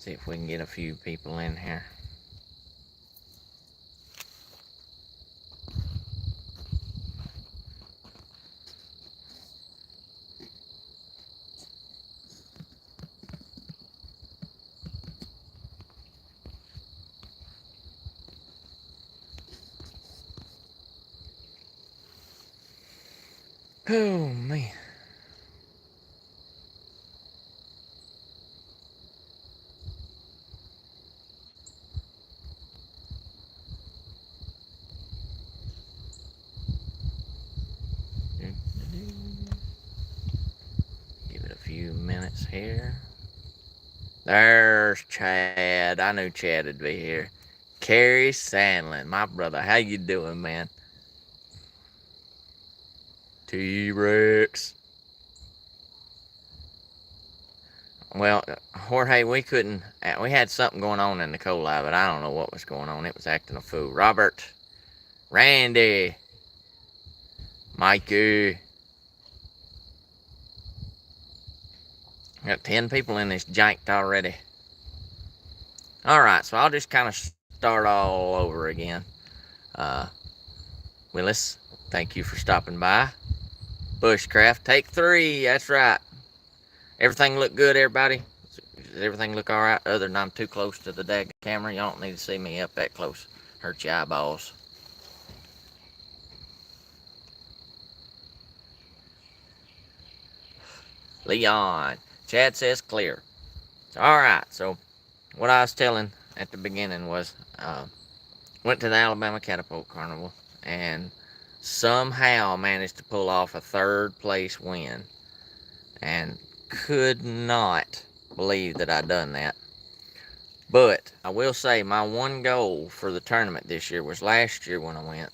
See if we can get a few people in here. Oh man. Give it a few minutes here. There's Chad. I knew Chad would be here. Carrie Sandlin, my brother. How you doing, man? T-Rex. Well, Jorge, we couldn't. We had something going on in the Coli, but I don't know what was going on. It was acting a fool. Robert, Randy, Mikey. Got 10 people in this janked already. Alright, so I'll just kind of start all over again. Willis, thank you for stopping by. Bushcraft, take 3. That's right. Everything look good, everybody? Does everything look alright? Other than I'm too close to the dag camera. Y'all don't need to see me up that close. Hurt your eyeballs. Leon. Chad says clear. Alright, so what I was telling at the beginning was went to the Alabama Catapult Carnival and somehow managed to pull off a 3rd place win. And could not believe that I'd done that. But I will say my one goal for the tournament this year was last year when I went.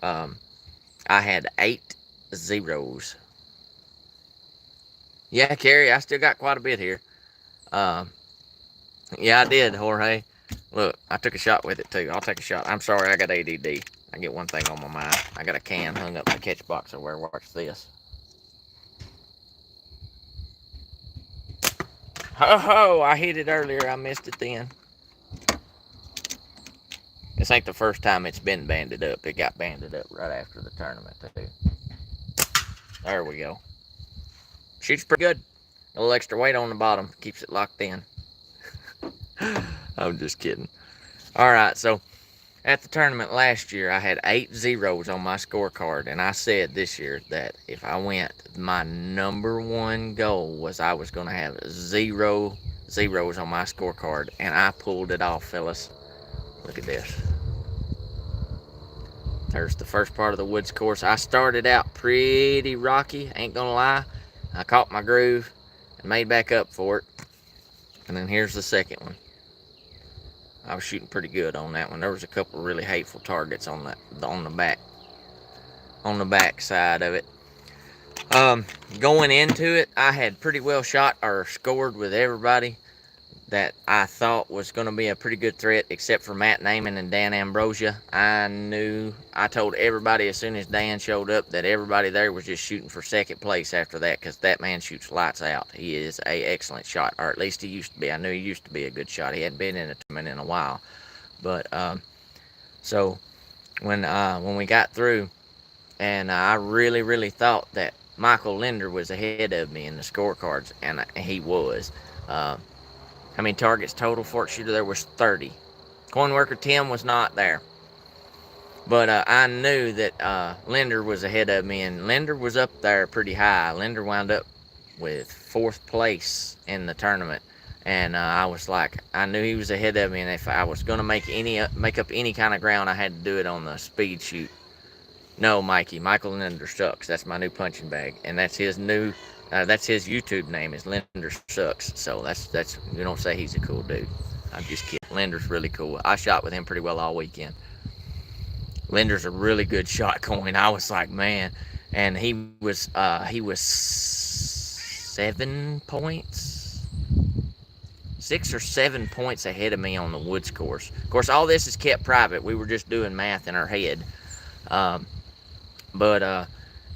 I had 8 zeros. Yeah, Carrie, I still got quite a bit here. Yeah, I did, Jorge. Look, I took a shot with it too. I'll take a shot. I'm sorry, I got ADD. I get one thing on my mind. I got a can hung up in the catch box over. Watch this. Ho ho! I hit it earlier. I missed it then. This ain't the first time it's been banded up. It got banded up right after the tournament too. There we go. Shoots pretty good. A little extra weight on the bottom keeps it locked in. I'm just kidding. Alright, so at the tournament last year, I had 8 zeros on my scorecard, and I said this year that if I went, my number one goal was I was going to have 0 zeros on my scorecard, and I pulled it off, fellas. Look at this. There's the first part of the woods course. I started out pretty rocky, ain't gonna lie. I caught my groove and made back up for it. And then here's the second one. I was shooting pretty good on that one. There was a couple of really hateful targets on the back side of it. Going into it, I had pretty well shot or scored with everybody that I thought was going to be a pretty good threat, except for Matt Naiman and Dan Ambrosia. I told everybody as soon as Dan showed up that everybody there was just shooting for second place after that, because that man shoots lights out. He is a excellent shot, or at least he used to be. I knew he used to be a good shot. He hadn't been in a tournament in a while. But so when we got through, and I really thought that Michael Linder was ahead of me in the scorecards, and he was. How many targets total for it? Shooter there was 30. Coin worker Tim was not there. But I knew that Linder was ahead of me, and Linder was up there pretty high. Linder wound up with 4th place in the tournament. And I was like, I knew he was ahead of me, and if I was going to make up any kind of ground, I had to do it on the speed shoot. No, Mikey. Michael Linder Sucks. That's my new punching bag, and that's his new. That's his YouTube name is Linder Sucks. So that's you don't say he's a cool dude. I'm just kidding. Linder's really cool. I shot with him pretty well all weekend. Linder's a really good shot coin. I was like, man, and he was 7 points, 6 or 7 points ahead of me on the woods course. Of course, all this is kept private. We were just doing math in our head. But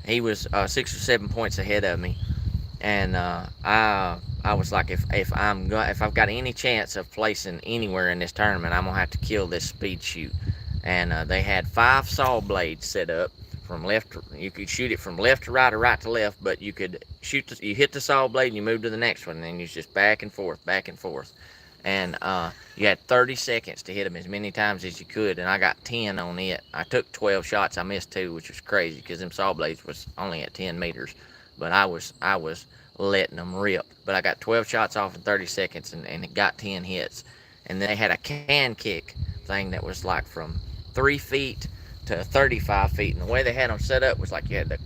he was 6 or 7 points ahead of me, and I I was like, if I've got any chance of placing anywhere in this tournament, I'm gonna have to kill this speed shoot. And they had 5 saw blades set up from left. You could shoot it from left to right or right to left, but you could you hit the saw blade and you move to the next one, and then you just back and forth, back and forth. And you had 30 seconds to hit them as many times as you could, and I got 10 on it. I took 12 shots. I missed 2, which was crazy because them saw blades was only at 10 meters, but I was letting them rip. But I got 12 shots off in 30 seconds, and it got 10 hits. And then they had a can kick thing that was like from 3 feet to 35 feet, and the way they had them set up was like you had the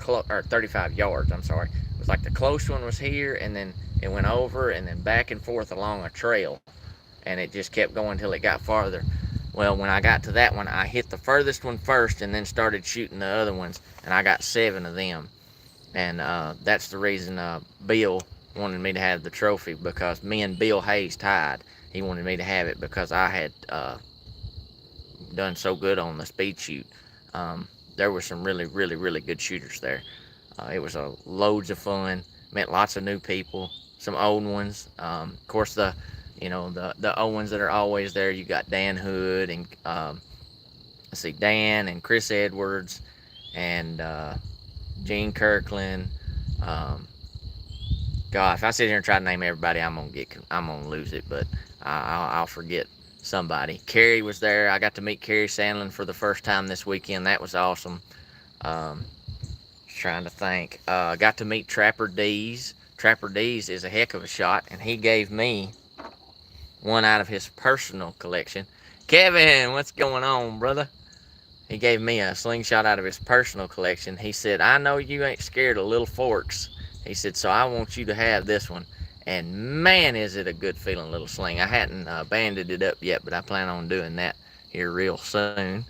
35 yards. I'm sorry, it was like the close one was here, and then it went over and then back and forth along a trail, and it just kept going until it got farther. Well, when I got to that one, I hit the furthest one first and then started shooting the other ones, and I got 7 of them. And that's the reason Bill wanted me to have the trophy, because me and Bill Hayes tied. He wanted me to have it because I had done so good on the speed shoot. There were some really, really, really good shooters there. It was loads of fun. Met lots of new people, some old ones. Of course, the old ones that are always there. You got Dan Hood and let's see, Dan and Chris Edwards and Gene Kirkland. God, if I sit here and try to name everybody, I'm gonna lose it. But I'll forget somebody. Carrie was there. I got to meet Carrie Sandlin for the first time this weekend. That was awesome. Trying to think. Got to meet Trapper D's. Trapper D's is a heck of a shot, and he gave me one out of his personal collection. Kevin, what's going on, brother? He gave me a slingshot out of his personal collection. He said, I know you ain't scared of little forks. He said, so I want you to have this one. And man, is it a good feeling little sling. I hadn't banded it up yet, but I plan on doing that here real soon.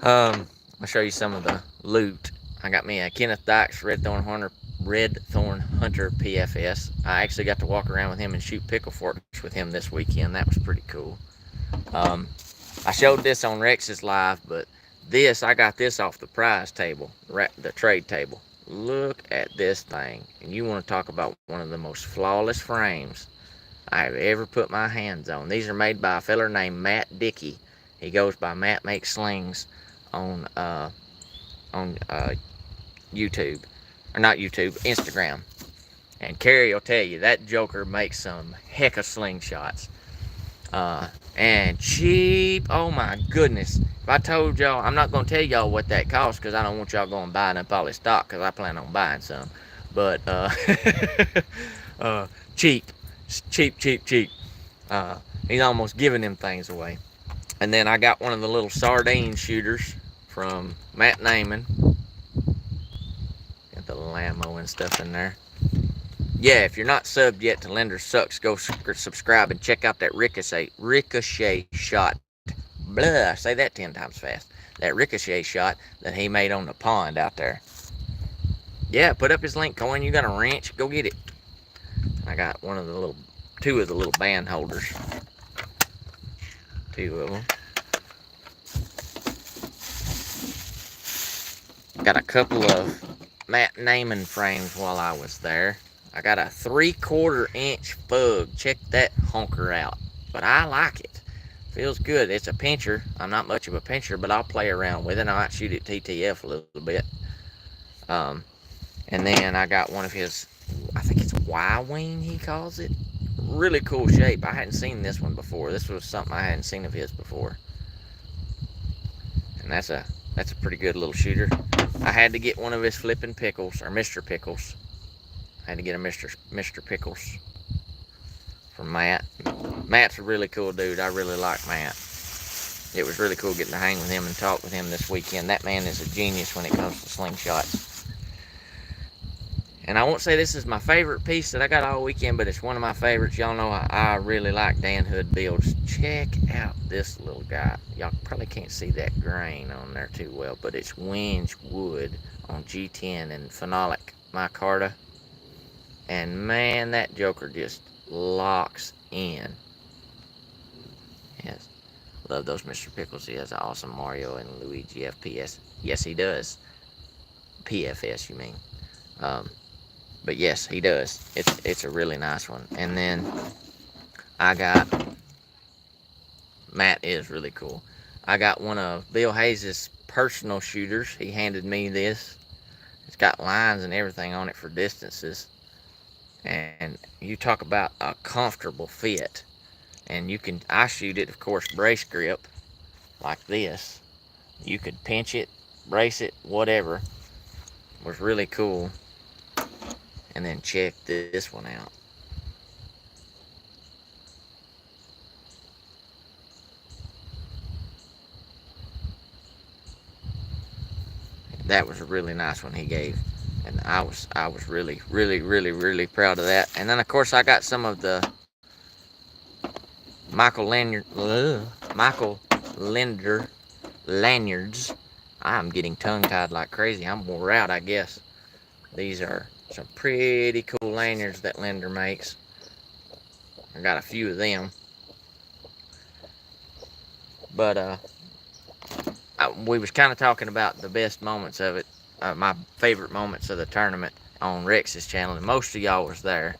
I'll show you some of the loot. I got me a Kenneth Dykes Red Thorn Hunter PFS. I actually got to walk around with him and shoot pickle forks with him this weekend. That was pretty cool. I showed this on Rex's live, but I got this off the prize table, the trade table. Look at this thing. And you want to talk about one of the most flawless frames I have ever put my hands on. These are made by a feller named Matt Dickey. He goes by Matt Makes Slings on YouTube. Or not YouTube, Instagram. And Carrie will tell you, that joker makes some heck of slingshots. And cheap, oh my goodness. If I told y'all, I'm not going to tell y'all what that costs, because I don't want y'all going buying up all this stock, because I plan on buying some. But cheap. He's almost giving them things away. And then I got one of the little sardine shooters from Matt Naiman. Got the little ammo and stuff in there. Yeah, if you're not subbed yet to Lender Sucks, go subscribe and check out that ricochet shot. Blah, say that 10 times fast. That ricochet shot that he made on the pond out there. Yeah, put up his link, coin. You got a wrench, go get it. I got two of the little band holders. 2 of them. Got a couple of Matt Naiman frames while I was there. I got a 3/4 inch fug. Check that honker out. But I like it. Feels good. It's a pincher. I'm not much of a pincher, but I'll play around with it. I might shoot it TTF a little bit. And then I got one of his, I think it's Y-wing he calls it. Really cool shape. I hadn't seen this one before. This was something I hadn't seen of his before. And that's a pretty good little shooter. I had to get one of his flipping pickles, or Mr. Pickles. I had to get a Mr. Pickles from Matt. Matt's a really cool dude. I really like Matt. It was really cool getting to hang with him and talk with him this weekend. That man is a genius when it comes to slingshots. And I won't say this is my favorite piece that I got all weekend, but it's one of my favorites. Y'all know I really like Dan Hood builds. Check out this little guy. Y'all probably can't see that grain on there too well, but it's Winch Wood on G10 and Phenolic micarta. And man, that joker just locks in. Yes, love those Mr. Pickles. He has an awesome Mario and Luigi FPS. Yes, he does. PFS, you mean. But yes, he does. It's a really nice one. And then I got Matt is really cool. I got one of Bill Hayes' personal shooters. He handed me this. It's got lines and everything on it for distances. And you talk about a comfortable fit. And I shoot it, of course, brace grip like this. You could pinch it, brace it, whatever. It was really cool. And then check this one out. That was a really nice one he gave, and I was really really proud of that. And then of course I got some of the Michael Linder lanyards. I'm getting tongue tied like crazy. I'm wore out, I guess. These are some pretty cool lanyards that Linder makes. I got a few of them, but we was kind of talking about the best moments of it, my favorite moments of the tournament on Rex's channel, and most of y'all was there.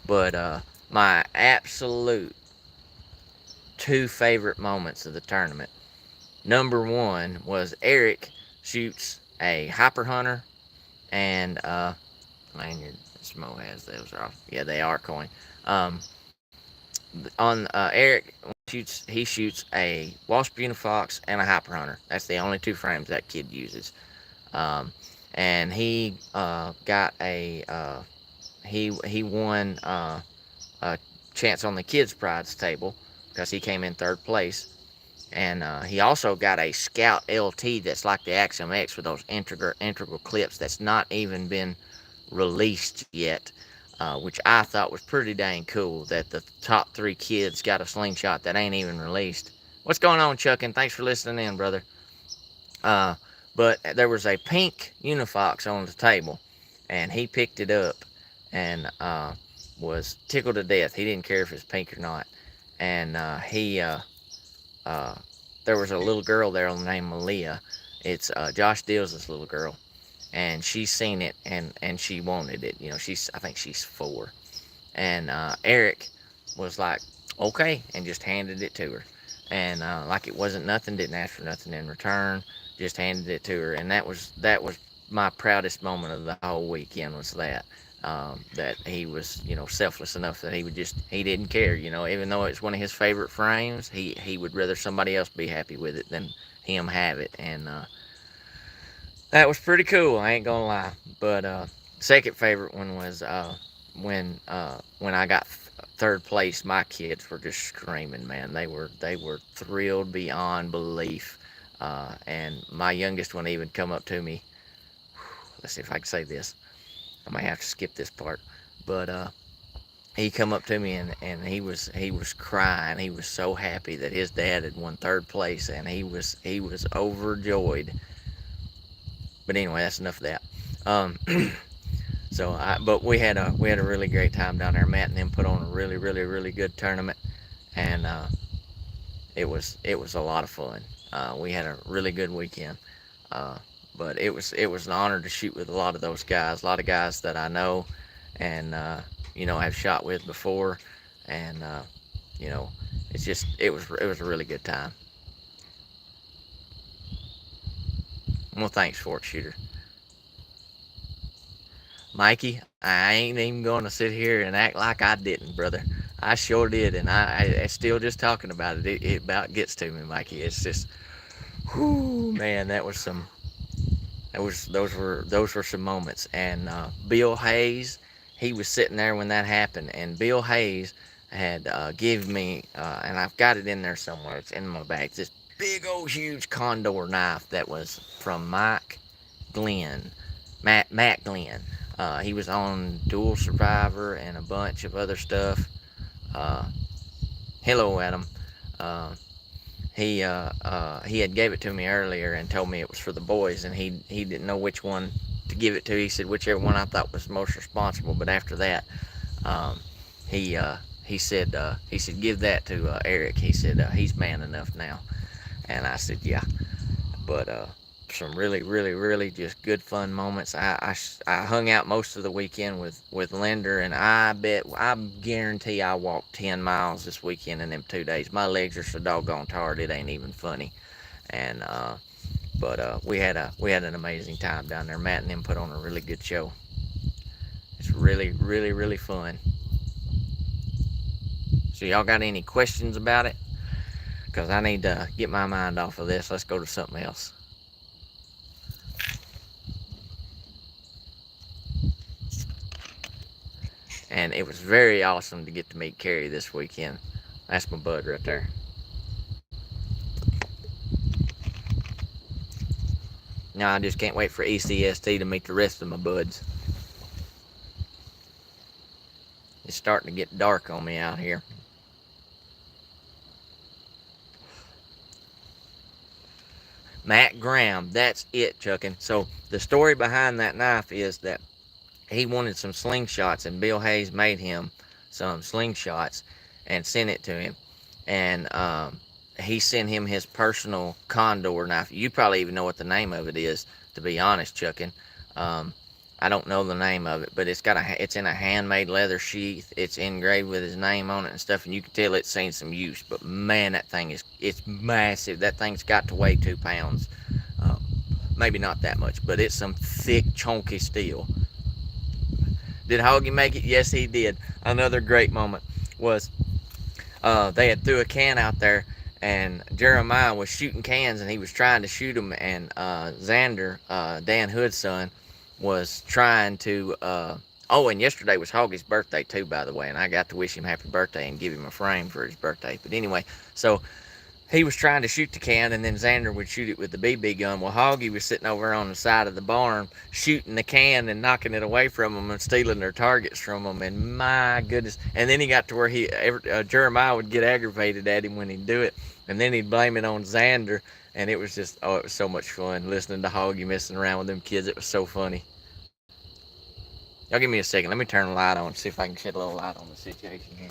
But my absolute two favorite moments of the tournament. Number one was Eric shoots a Hyper Hunter and lanyard. Smo has those are off. Yeah, they are coin. Um, on Eric he shoots a Wasp Unifox and a Hyper Hunter. That's the only two frames that kid uses. Um, and he got a he won a chance on the kids prize table because he came in third place. And he also got a Scout LT that's like the Axiom X with those integral clips that's not even been released yet, which I thought was pretty dang cool that the top three kids got a Slingshot that ain't even released. What's going on, Chuckin? Thanks for listening in, brother. Uh, but there was a pink Unifox on the table, and he picked it up and was tickled to death. He didn't care if it's pink or not. And uh, there was a little girl there named Malia. It's Josh Dills' little girl, and she's seen it and she wanted it. You know, I think she's 4, and Eric was like, okay, and just handed it to her, and like it wasn't nothing, didn't ask for nothing in return, just handed it to her, and that was my proudest moment of the whole weekend was that. That he was, selfless enough that he didn't care, even though it's one of his favorite frames, he would rather somebody else be happy with it than him have it, and that was pretty cool. I ain't gonna lie. But second favorite one was when I got third place. My kids were just screaming, man. They were thrilled beyond belief. And my youngest one even come up to me. Let's see if I can say this. I might have to skip this part, but he come up to me and he was crying. He was so happy that his dad had won third place, and he was overjoyed. But anyway, that's enough of that. Um, but we had a really great time down there. Matt and them put on a really really really good tournament, and it was a lot of fun. We had a really good weekend. Uh, but it was an honor to shoot with a lot of those guys, a lot of guys that I know, and have shot with before, and you know, it was a really good time. Well, thanks for it, shooter. Mikey, I ain't even going to sit here and act like I didn't, brother. I sure did, and I still just talking about it. It about gets to me, Mikey. It's just, whoo, man, that was some. Those were some moments. And Bill Hayes, he was sitting there when that happened, and Bill Hayes had given me, and I've got it in there somewhere. It's in my bag. This big old huge condor knife that was from Matt Glenn. He was on Dual Survivor and a bunch of other stuff. Uh, Hello, Adam. Uh, he had gave it to me earlier and told me it was for the boys, and he didn't know which one to give it to. He said whichever one I thought was most responsible. But after that, um, he said give that to Eric. He said he's man enough now, and I said yeah. But some really, really, really just good fun moments. I hung out most of the weekend with Linder, and I guarantee I walked 10 miles this weekend in them 2 days. My legs are so doggone tired it ain't even funny. And but we had an amazing time down there. Matt and them put on a really good show. It's really, really, really fun. So y'all got any questions about it? Because I need to get my mind off of this. Let's go to something else. And it was very awesome to get to meet Carrie this weekend. That's my bud right there. Now I just can't wait for ECST to meet the rest of my buds. It's starting to get dark on me out here. Matt Graham, that's it, Chuckin. So the story behind that knife is that he wanted some slingshots, and Bill Hayes made him some slingshots and sent it to him. And he sent him his personal condor knife. You probably even know what the name of it is, to be honest, Chuckin. I don't know the name of it, but it's in a handmade leather sheath. It's engraved with his name on it and stuff, and you can tell it's seen some use. But man, it's massive. That thing's got to weigh 2 pounds. Maybe not that much, but it's some thick, chunky steel. Did Hoggy make it? Yes, he did. Another great moment was they had threw a can out there, and Jeremiah was shooting cans, and he was trying to shoot them, and Xander, Dan Hood's son, was trying to. Oh, and yesterday was Hoggy's birthday too, by the way, and I got to wish him happy birthday and give him a frame for his birthday. But anyway, so he was trying to shoot the can, and then Xander would shoot it with the BB gun. Well, Hoggy was sitting over on the side of the barn shooting the can and knocking it away from them and stealing their targets from them. And my goodness. And then he got to where Jeremiah would get aggravated at him when he'd do it. And then he'd blame it on Xander. And it was just, it was so much fun listening to Hoggy messing around with them kids. It was so funny. Y'all give me a second. Let me turn the light on and see if I can shed a little light on the situation here.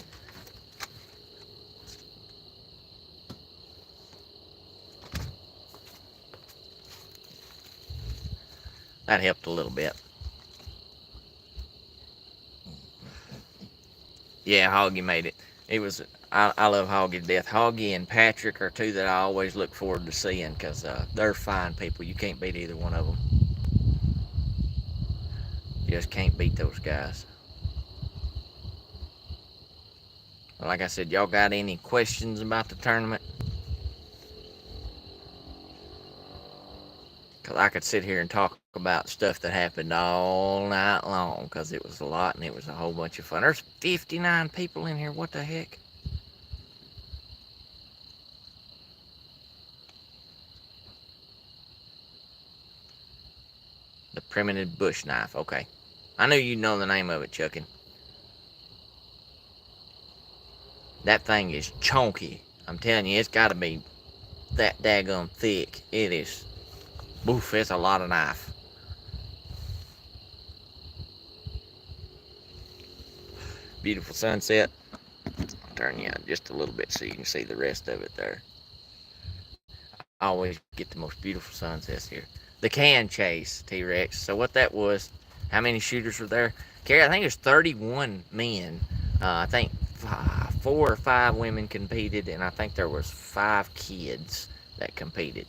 That helped a little bit. Yeah, Hoggy made it. It was. I love Hoggy to death. Hoggy and Patrick are two that I always look forward to seeing because they're fine people. You can't beat either one of them. You just can't beat those guys. Like I said, y'all got any questions about the tournament? Because I could sit here and talk about stuff that happened all night long because it was a lot and it was a whole bunch of fun. There's 59 people in here. What the heck? The primitive bush knife. Okay. I knew you'd know the name of it, Chuckin. That thing is chunky. I'm telling you, it's got to be that daggum thick. It is. Oof, it's a lot of knife. Beautiful sunset. I'll turn you out just a little bit so you can see the rest of it there. I always get the most beautiful sunsets here. The can chase, T-Rex. So what that was, how many shooters were there? Carrie, I think there's 31 men. I think 4 or 5 women competed, and I think there was 5 kids that competed.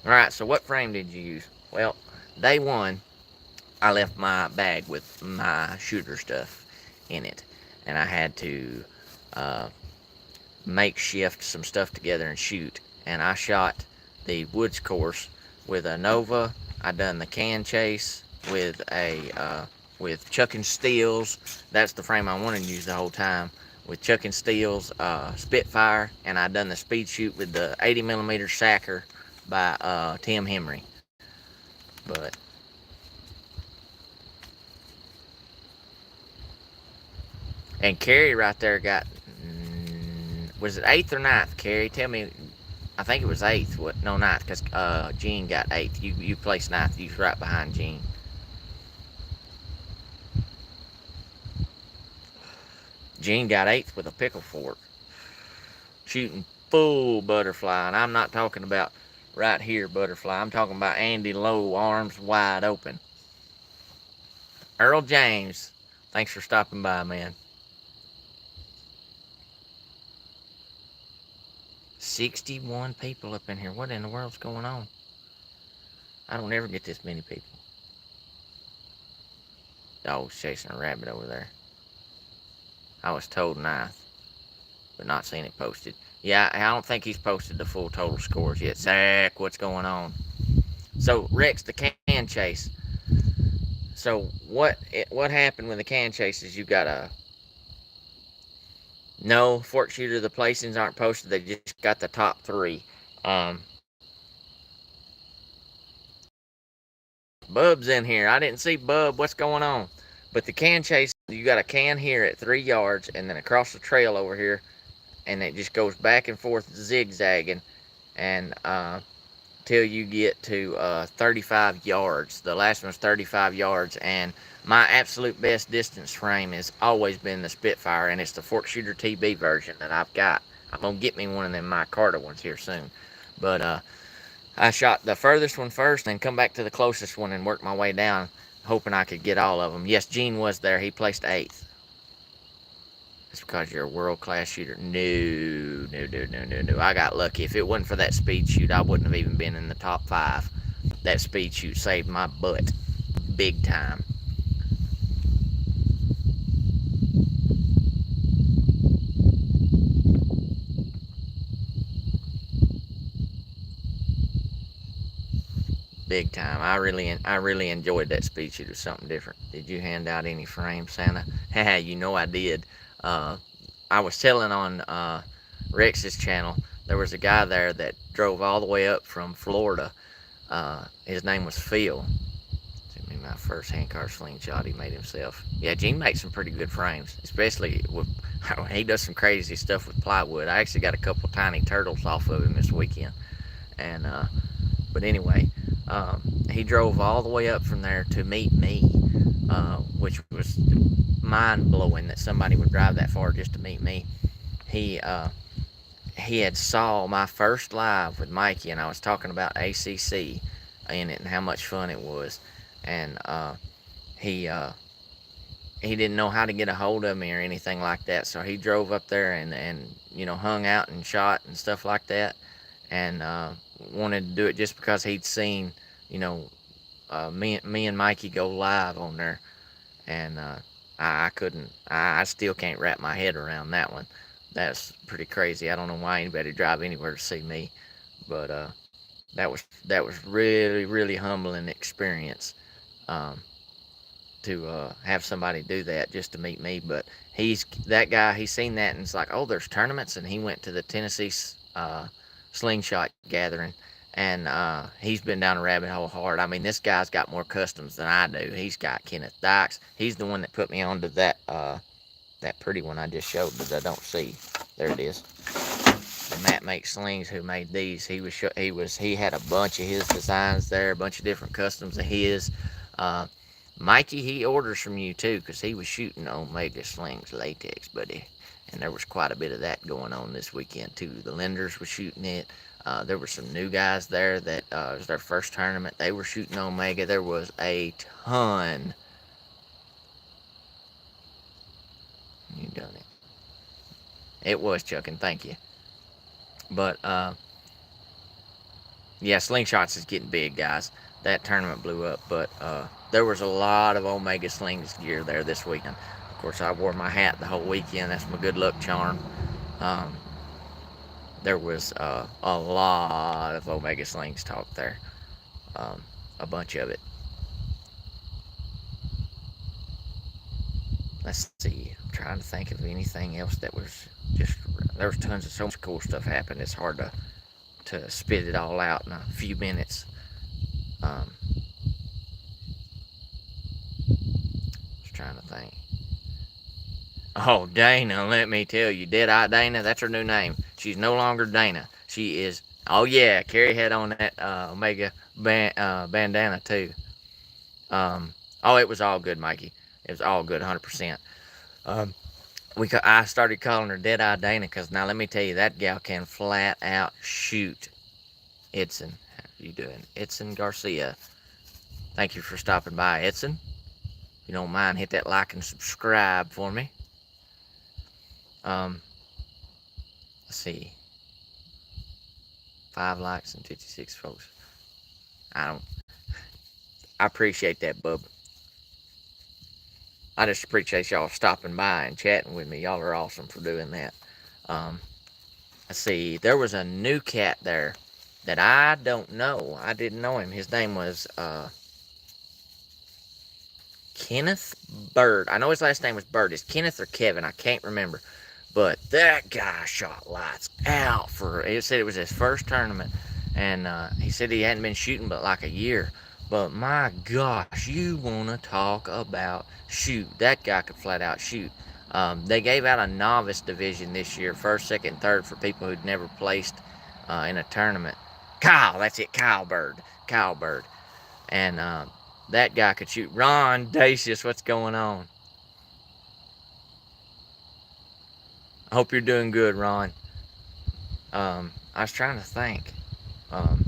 All right, so what frame did you use? Well, day one, I left my bag with my shooter stuff in it, and I had to makeshift some stuff together and shoot. And I shot the woods course with a Nova. I done the can chase with with Chuckin' Steels. That's the frame I wanted to use the whole time. With Chuckin' Steels Spitfire, and I done the speed shoot with the 80mm Sacker by Tim Henry. But and Carrie right there got, was it 8th or 9th, Carrie? Tell me. I think it was 8th. What? No, 9th, because Gene got 8th. You placed 9th. You was right behind Gene. Gene got 8th with a pickle fork, shooting full butterfly, and I'm not talking about right here, butterfly. I'm talking about Andy Lowe, arms wide open. Earl James, thanks for stopping by, man. 61 people up in here. What in the world's going on? I don't ever get this many people. Dog's chasing a rabbit over there. I was told ninth, but not seen it posted. Yeah, I don't think he's posted the full total scores yet. Zach, what's going on? So Rex, the can chase. So what happened with the can chase is you got a no fork shooter. The placings aren't posted. They just got the top three. Um, Bub's in here. I didn't see Bub. What's going on? But the can chase, you got a can here at 3 yards, and then across the trail over here, and it just goes back and forth zigzagging, and till you get to 35 yards. The last one's 35 yards, and my absolute best distance frame has always been the Spitfire, and it's the Fork Shooter TB version that I've got. I'm gonna get me one of them micarta ones here soon, but I shot the furthest one first, and come back to the closest one and work my way down, hoping I could get all of them. Yes, Gene was there. He placed 8th. It's because you're a world-class shooter. No. I got lucky. If it wasn't for that speed shoot, I wouldn't have even been in the top 5. That speed shoot saved my butt. Big time. Big time. I really enjoyed that speed shoot. It was something different. Did you hand out any frames, Santa? Haha, you know I did. I was telling on Rex's channel, there was a guy there that drove all the way up from Florida. His name was Phil. Sent me my first handcar slingshot he made himself. Yeah, Gene makes some pretty good frames, especially with he does some crazy stuff with plywood. I actually got a couple tiny turtles off of him this weekend, and but anyway, he drove all the way up from there to meet me, which was mind blowing that somebody would drive that far just to meet me. He had saw my first live with Mikey, and I was talking about ACC in it and how much fun it was, and he he didn't know how to get a hold of me or anything like that, so he drove up there and hung out and shot and stuff like that, and wanted to do it just because he'd seen me and Mikey go live on there, and I couldn't. I still can't wrap my head around that one. That's pretty crazy. I don't know why anybody drive anywhere to see me, but that was really humbling experience, to have somebody do that just to meet me. But he's that guy. He's seen that and it's like, oh, there's tournaments, and he went to the Tennessee Slingshot gathering, and he's been down a rabbit hole hard. I mean, this guy's got more customs than I do. He's got Kenneth Dykes. He's the one that put me onto that pretty one I just showed, but I don't see. There it is. And Matt Makes Slings, who made these. He had a bunch of his designs there, a bunch of different customs of his. Mikey, he orders from you too, because he was shooting Omega Slings latex, buddy. And there was quite a bit of that going on this weekend too. The Lenders were shooting it. There were some new guys there that it was their first tournament. They were shooting Omega. There was a ton. You done it. It was chucking. Thank you. But yeah, Slingshots is getting big, guys. That tournament blew up, but there was a lot of Omega Slings gear there this weekend. Of course, I wore my hat the whole weekend. That's my good luck charm. There was a lot of Omega Slings talk there. A bunch of it. Let's see. I'm trying to think of anything else that was just. There was tons of so much cool stuff happened. It's hard to spit it all out in a few minutes. Just trying to think. Oh, Dana, let me tell you, Deadeye Dana, that's her new name. She's no longer Dana. She is. Oh yeah, Carrie had on that Omega bandana too. Oh, it was all good, Mikey. It was all good, 100%. I started calling her Deadeye Dana because now let me tell you, that gal can flat out shoot. Edson, how you doing? Edson Garcia. Thank you for stopping by, Edson. If you don't mind, hit that like and subscribe for me. Um, let's see. 5 likes and 56 folks. I don't. I appreciate that, bub. I just appreciate y'all stopping by and chatting with me. Y'all are awesome for doing that. Um, let's see. There was a new cat there that I don't know. I didn't know him. His name was Kenneth Bird. I know his last name was Bird. It's Kenneth or Kevin. I can't remember. But that guy shot lights out for. He said it was his first tournament, and he said he hadn't been shooting but like a year. But my gosh, you want to talk about shoot? That guy could flat out shoot. They gave out a novice division this year, first, second, third, for people who'd never placed in a tournament. Kyle, that's it, Kyle Bird, and that guy could shoot. Ron Dacius, what's going on? I hope you're doing good, Ron. I was trying to think. Um,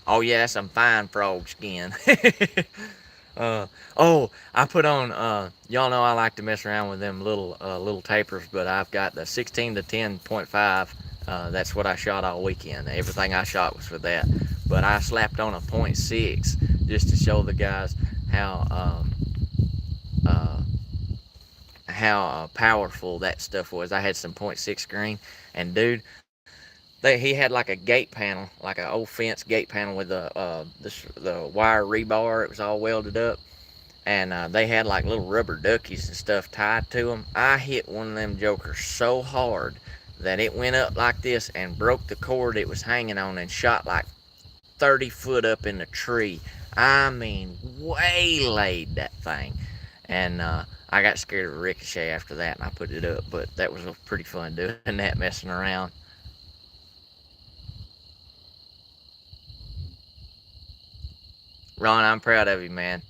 oh yeah, that's some fine frog skin. Oh, I put on. Y'all know I like to mess around with them little tapers, but I've got the 16 to 10.5. That's what I shot all weekend. Everything I shot was for that. But I slapped on a .6 just to show the guys how uh, powerful that stuff was. I had some .6 green, and dude, he had like a gate panel, like an old fence gate panel with the wire rebar. It was all welded up, and they had like little rubber duckies and stuff tied to them. I hit one of them jokers so hard that it went up like this and broke the cord it was hanging on and shot like 30 foot up in the tree. I mean, waylaid that thing. And I got scared of a ricochet after that, and I put it up. But that was pretty fun doing that, messing around. Ron, I'm proud of you, man.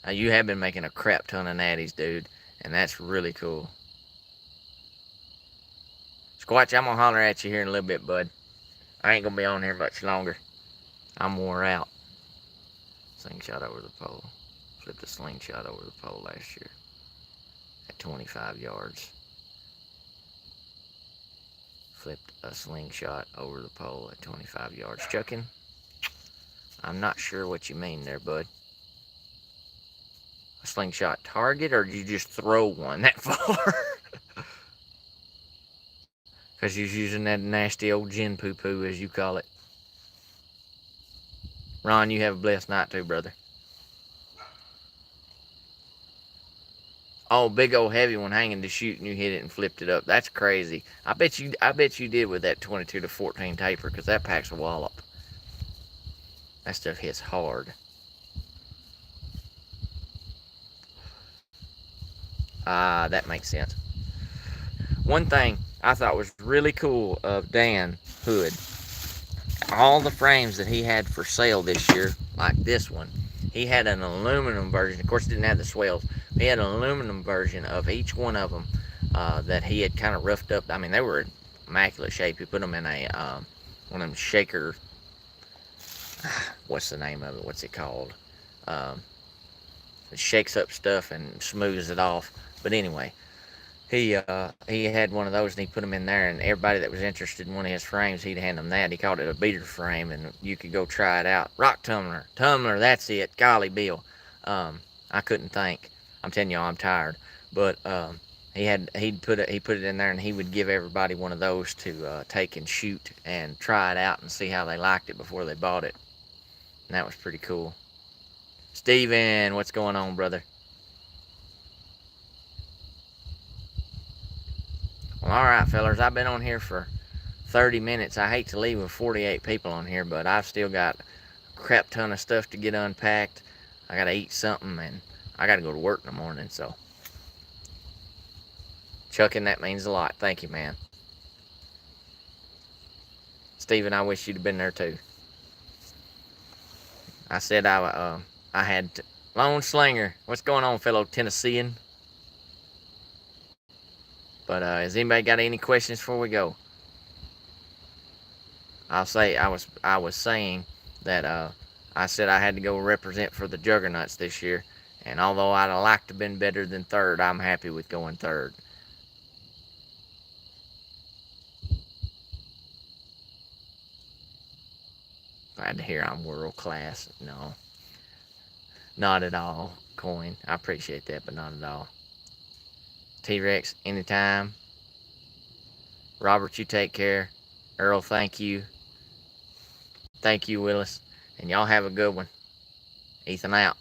You have been making a crap ton of natties, dude, and that's really cool. Squatch, I'm gonna holler at you here in a little bit, bud. I ain't gonna be on here much longer. I'm wore out. Slingshot over the pole. Flipped a slingshot over the pole last year at 25 yards. Flipped a slingshot over the pole at 25 yards. Chucking? I'm not sure what you mean there, bud. A slingshot target, or did you just throw one that far? Because you're using that nasty old gin poo poo, as you call it. Ron, you have a blessed night too, brother. Oh, big old heavy one hanging to shoot, and you hit it and flipped it up. That's crazy. I bet you did with that 22 to 14 taper, because that packs a wallop. That stuff hits hard. That makes sense. One thing I thought was really cool of Dan Hood, all the frames that he had for sale this year, like this one, he had an aluminum version. Of course, it didn't have the swells. He had an aluminum version of each one of them that he had kind of roughed up. I mean, they were in immaculate shape. He put them in a one of them shaker. What's the name of it? What's it called? Um, it shakes up stuff and smooths it off. But anyway, he had one of those and he put them in there, and everybody that was interested in one of his frames, he'd hand them that. He called it a beater frame, and you could go try it out. Rock tumbler, that's it. Golly Bill, I couldn't think. I'm telling y'all, I'm tired. But he put it in there, and he would give everybody one of those to take and shoot and try it out and see how they liked it before they bought it. And that was pretty cool. Steven, what's going on, brother? Well, all right, fellers, I've been on here for 30 minutes. I hate to leave with 48 people on here, but I've still got a crap ton of stuff to get unpacked. I got to eat something, and I got to go to work in the morning, so. Chucking, that means a lot. Thank you, man. Steven, I wish you'd have been there, too. I said I had Lone Slinger. What's going on, fellow Tennessean? But has anybody got any questions before we go? I'll say I was saying that I said I had to go represent for the Juggernauts this year, and although I'd have liked to have been better than third, I'm happy with going third. Glad to hear I'm world class. No, not at all, Coin. I appreciate that, but not at all. T-Rex, anytime. Robert, you take care. Earl, thank you. Thank you, Willis. And y'all have a good one. Ethan out.